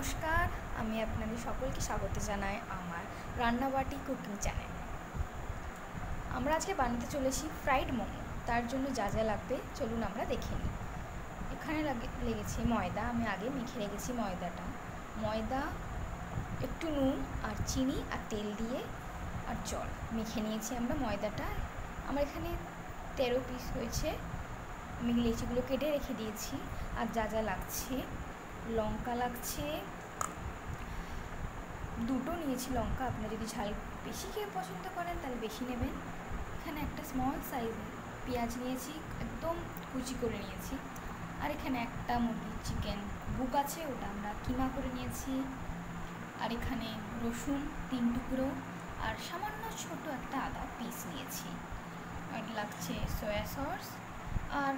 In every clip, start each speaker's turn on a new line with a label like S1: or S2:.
S1: নমস্কার, আমি আপনাদের সকলকে স্বাগত জানাই আমার রান্নাবাটি কুকিং চ্যানেল। আমরা আজকে বানাতে চলেছি ফ্রাইড মোমো। তার জন্য যা যা লাগবে চলুন আমরা দেখে নিই। এখানে লেগেছে ময়দা, আমি আগে মেখে রেখেছি ময়দা, একটু নুন আর চিনি আর তেল দিয়ে আর জল মেখে নিয়েছি আমরা ময়দাটা। আমার এখানে 13 পিস হয়েছে। আমি লেচিগুলো কেটে রেখে দিয়েছি। আর যা যা লাগছে, লঙ্কা লাগছে, দুটো নিয়েছি লঙ্কা। আপনারা যদি ঝাল বেশি খেয়ে পছন্দ করেন তাহলে বেশি নেবেন। এখানে একটা স্মল সাইজের পেঁয়াজ নিয়েছি, একদম কুচি করে নিয়েছি। আর এখানে একটা মুরগির চিকেন বুক আছে, ওটা আমরা কিমা করে নিয়েছি। আর এখানে রসুন 3 টুকরো আর সামান্য ছোট একটা আদা পিস নিয়েছি। আর লাগছে সয়া সস আর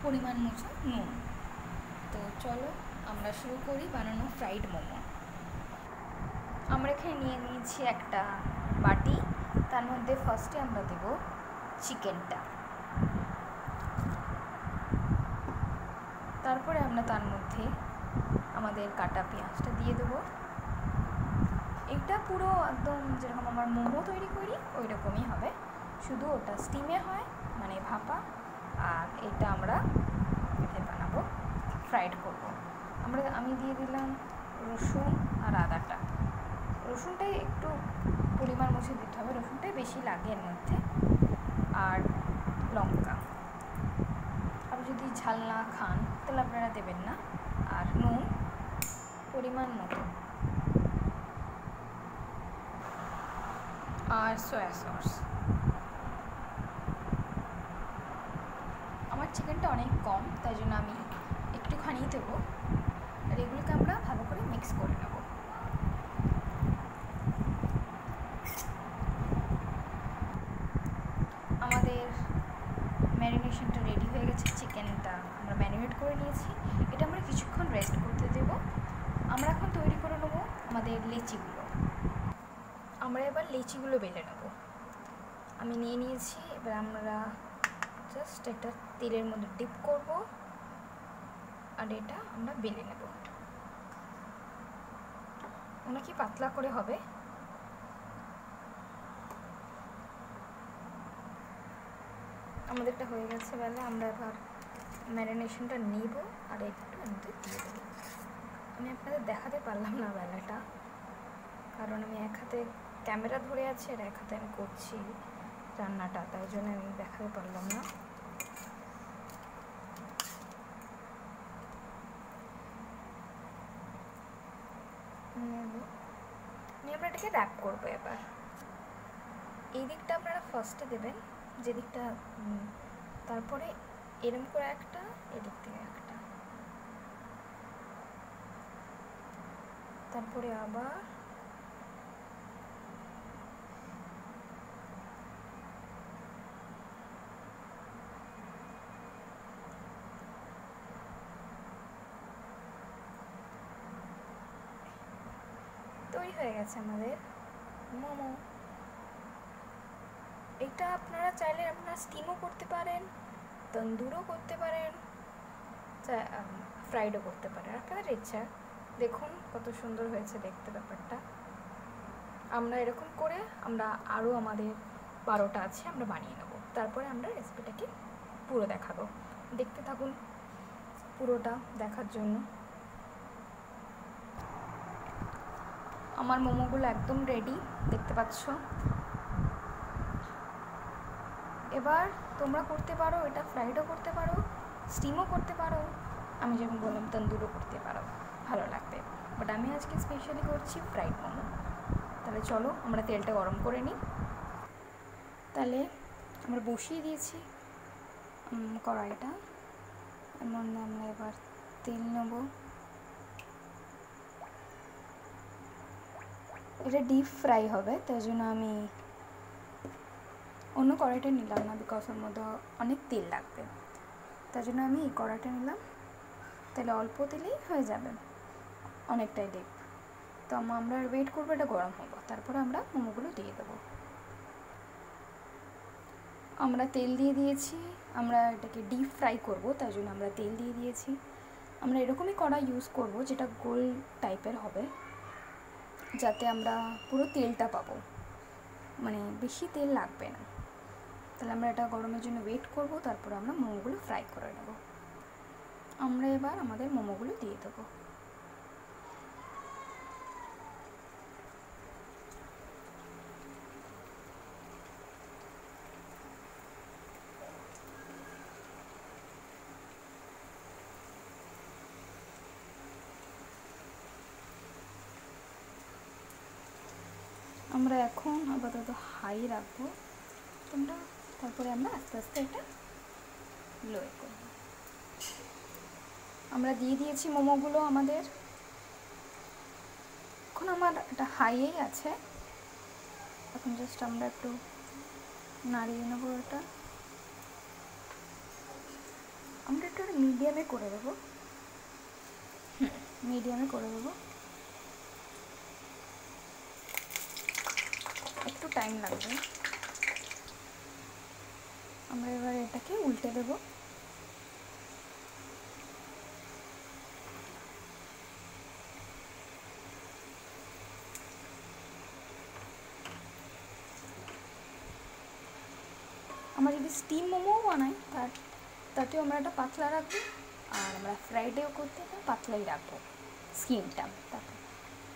S1: পরিমাণ মতো নুন। তো চলো আমরা শুরু করি বানানো ফ্রাইড মোমো। আমরা এখানে নিয়ে নিয়েছি একটা বাটি, তার মধ্যে ফার্স্টে আমরা দেব চিকেনটা, তারপরে আমরা তার মধ্যে আমাদের কাটা পেঁয়াজটা দিয়ে দেবো। এটা পুরো একদম যেরকম আমার মোমো তৈরি করি ওই রকমই হবে, শুধু ওটা স্টিমে হয়, মানে ভাপা। আর এটা আমরা এতে বানাবো, ফ্রাইড করবো। আমি দিয়ে দিলাম রসুন আর আদাটা। রসুনটাই একটু পরিমাণ মুছে দিতে হবে, রসুনটাই বেশি লাগে এর মধ্যে। আর লঙ্কা, আপনি যদি ঝাল না খান তাহলে আপনারা দেবেন না। আর নুন পরিমাণ মতো, আর সয়া সস। আমার চিকেনটা অনেক কম, তাই জন্য আমি একটুখানি দেবো। আর এগুলোকে আমরা ভালো করে মিক্স করে নেব। আমাদের ম্যারিনেশনটা রেডি হয়ে গেছে। চিকেনটা আমরা ম্যারিনেট করে নিয়েছি, এটা আমরা কিছুক্ষণ রেস্ট করতে দেব। আমরা এখন তৈরি করে নেব আমাদের লেচিগুলো। আমরা এবার লেচিগুলো বেলে নেব। আমি নিয়ে নিয়েছি, এবার আমরা জাস্ট এটা তেলের মধ্যে ডিপ করব আর এটা আমরা বেলে নেব। অনেকই পাতলা করে হবে। আমাদেরটা হয়ে গেছে বেলা, আমরা এবার ম্যারিনেশনটা নিব আর একটু মধ্যে দিয়ে দেবো। আমি আপনাদের দেখাতে পারলাম না বেলাটা, কারণ আমি এক হাতে ক্যামেরা ধরে আছি আর এক হাতে আমি করছি রান্নাটা, তাই জন্য আমি দেখাতে পারলাম না। আমরা এটাকে র্যাপ করবো। এবার এই দিকটা আপনারা ফার্স্টে দেবেন, যে দিকটা, তারপরে এরম করে একটা, এদিক থেকে একটা, তারপরে আবার তৈরি হয়ে গেছে আমাদের মোমো। এটা আপনারা চাইলে আপনারা স্টিমও করতে পারেন, তন্দুরও করতে পারেন, ফ্রাইডও করতে পারেন, আপনাদের ইচ্ছা। দেখুন কত সুন্দর হয়েছে দেখতে ব্যাপারটা। আমরা এরকম করে আমরা আরও আমাদের 12টা আছে, আমরা বানিয়ে নেব। তারপরে আমরা রেসিপিটাকে পুরো দেখাবো। দেখতে থাকুন পুরোটা দেখার জন্য। আমার মোমোগুলো একদম রেডি, দেখতে পাচ্ছ। এবার তোমরা করতে পারো, এটা ফ্রাইডও করতে পারো, স্টিমও করতে পারো, আমি যেমন বললাম তন্দুরও করতে পারো, ভালো লাগবে। বাট আমি আজকে স্পেশালি করছি ফ্রাইড মোমো। তাহলে চলো আমরা তেলটা গরম করে নিই। তাহলে আমরা বসিয়ে দিয়েছি কড়াইটা, এর মধ্যে আমরা এবার তেল নেব। এটা ডিপ ফ্রাই হবে, তাই জন্য আমি অন্য কড়াইটা নিলাম না, বিকজ ওর মধ্যে অনেক তেল লাগবে। তাই জন্য আমি এই কড়াইটা নিলাম, তাহলে অল্প তেলেই হয়ে যাবে, অনেকটাই ডিপ। তো আমরা ওয়েট করবো এটা গরম হবো, তারপরে আমরা মোমোগুলো দিয়ে দেবো। আমরা তেল দিয়ে দিয়েছি, আমরা এটাকে ডিপ ফ্রাই করবো, তাই জন্য আমরা তেল দিয়ে দিয়েছি। আমরা এরকমই কড়া ইউজ করব যেটা গোল টাইপের হবে, যাতে আমরা পুরো তেলটা পাবো, মানে বেশি তেল লাগবে না। তাহলে আমরা এটা গরমের জন্য ওয়েট করব, তারপর আমরা মোমোগুলো ফ্রাই করে নেব। আমরা এবার আমাদের মোমোগুলো দিয়ে দেবো। আমরা এখন আপাতত হাই রাখবো, তারপরে আমরা আস্তে আস্তে এটা লোয়ে করব। আমরা দিয়ে দিয়েছি মোমোগুলো আমাদের, এখন আমার এটা হাইয়েই আছে। এখন জাস্ট আমরা একটু নাড়িয়ে নেবো এটা। আমরা একটু মিডিয়ামে করে দেবো, মিডিয়ামে করে দেবো, একটু টাইম লাগবে। আমরা এবার এটাকে উল্টে দেবো। আমরা যদি স্টিম মোমোও বানাই তাতেও আমরা এটা পাতলা রাখবো, আর আমরা ফ্রাইডেও করতে পাতলাই রাখবো স্কিনটা,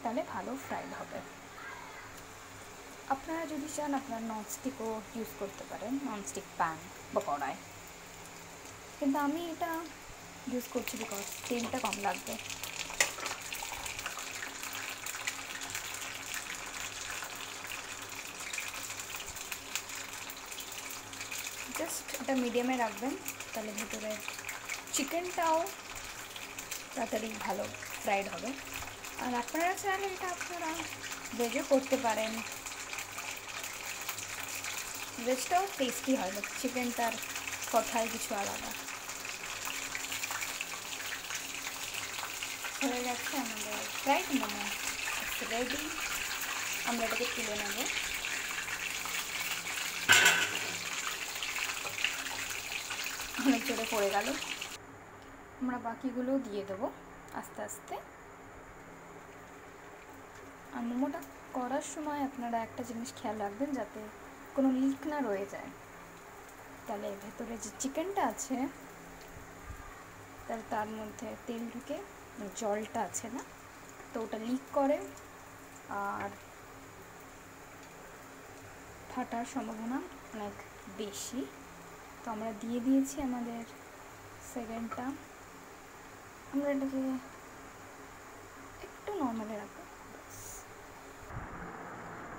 S1: তাহলে ভালো ফ্রাইড হবে। আপনারা যদি চান আপনারা ননস্টিকও ইউজ করতে পারেন, ননস্টিক প্যান বা কড়াই, কিন্তু আমি এটা ইউজ করছি বিকজ তেলটা কম লাগবে। জাস্ট এটা মিডিয়ামে রাখবেন, তাহলে ভিতরে চিকেনটাও তাড়াতাড়ি ভালো ফ্রাইড হবে। আর আপনারা চাইলে এটা আপনারা ভেজও করতে পারেন, ভেজটাও টেস্টি হয়, বাট চিকেনটার কথাই কিছু আলাদা। হয়ে যাচ্ছে আমাদের ফ্রাইড মোমো রেডি। আমরা এটাকে তুলে নেব। অনেক জোরে পড়ে গেল। আমরা বাকিগুলো দিয়ে দেবো আস্তে আস্তে। আর মোমোটা করার সময় আপনারা একটা জিনিস খেয়াল রাখবেন, যাতে কোনো লিক না রয়ে যায়, তাহলে ভেতরে যে চিকেনটা আছে তার মধ্যে তেল ঢুকে জলটা আছে না, তো ওটা লিক করে আর ফাটার সম্ভাবনা অনেক বেশি। তো আমরা দিয়ে দিয়েছি আমাদের সেকেন্ডটা। আমরা এটাকে একটু নর্মালে রাখবো।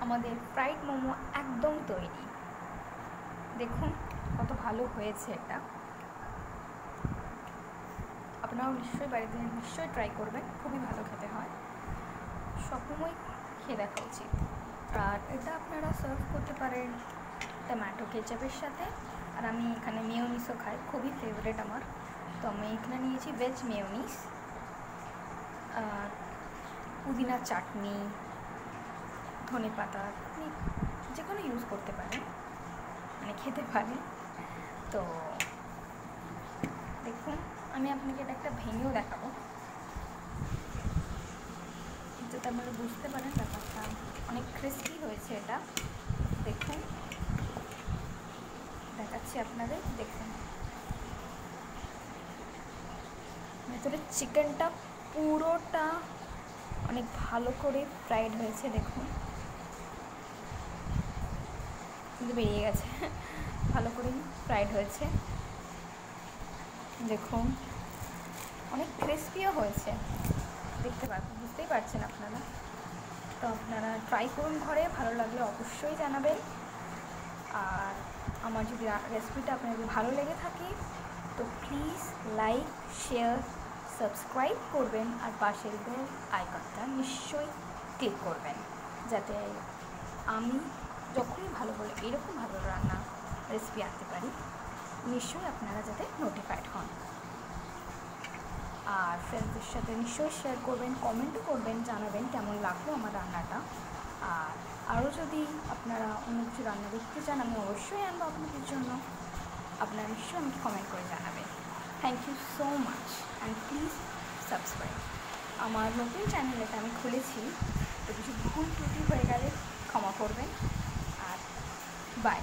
S1: আমাদের ফ্রাইড মোমো একদম তৈরি। দেখুন কত ভালো হয়েছে এটা। আপনারাও নিশ্চয়ই বাড়িতে নিশ্চয়ই ট্রাই করবেন, খুবই ভালো খেতে হয়, সবসময় খেয়ে দেখা উচিত। আর এটা আপনারা সার্ভ করতে পারেন টমেটো কেচাপের সাথে। আর আমি এখানে মেয়োনিসও খাই, খুবই ফেভারিট আমার। তো আমি এখানে নিয়েছি ভেজ মেয়োনিস, আর পুদিনা চাটনি, ধনে পাতা, আপনি যে কোনো ইউজ করতে পারেন, মানে খেতে পারেন। তো দেখুন আমি আপনাকে এটা একটা ভেঙেও দেখাবো, যাতে আপনারা বুঝতে পারেন ব্যাপারটা। অনেক ক্রিস্পি হয়েছে এটা, দেখুন দেখাচ্ছি আপনাদের। দেখুন ভেতরে চিকেনটা পুরোটা অনেক ভালো করে ফ্রাইড হয়েছে, দেখুন কিন্তু বেরিয়ে গেছে, ভালো করেই ফ্রাইড হয়েছে। দেখুন অনেক ক্রিস্পিও হয়েছে, বুঝতেই পারছেন আপনারা। তো আপনারা ট্রাই করুন ঘরে, ভালো লাগলে অবশ্যই জানাবেন। আর আমার যদি রেসিপিটা আপনাদের ভালো লেগে থাকে তো প্লিজ লাইক, শেয়ার, সাবস্ক্রাইব করবেন, আর পাশের বেল আইকনটা নিশ্চয়ই ক্লিক করবেন, যাতে আমি যখনই ভালো বলে এরকম ভালো রান্না রেসিপি আনতে পারি, নিশ্চয়ই আপনারা যাতে নোটিফাইড হন। আর ফ্রেন্ডসদের সাথে নিশ্চয়ই শেয়ার করবেন, কমেন্টও করবেন, জানাবেন কেমন লাগলো আমার রান্নাটা। আর আরও যদি আপনারা অন্য কিছু রান্না দেখতে চান, আমি অবশ্যই আনবো আপনাদের জন্য। আপনারা নিশ্চয়ই আমাকে কমেন্ট করে জানাবেন। Thank you so much, and please subscribe. আমার নতুন চ্যানেল এটা আমি খুলেছি, তো কিছু ভুল ত্রুটি হয়ে গেলে ক্ষমা করবেন। আর বাই।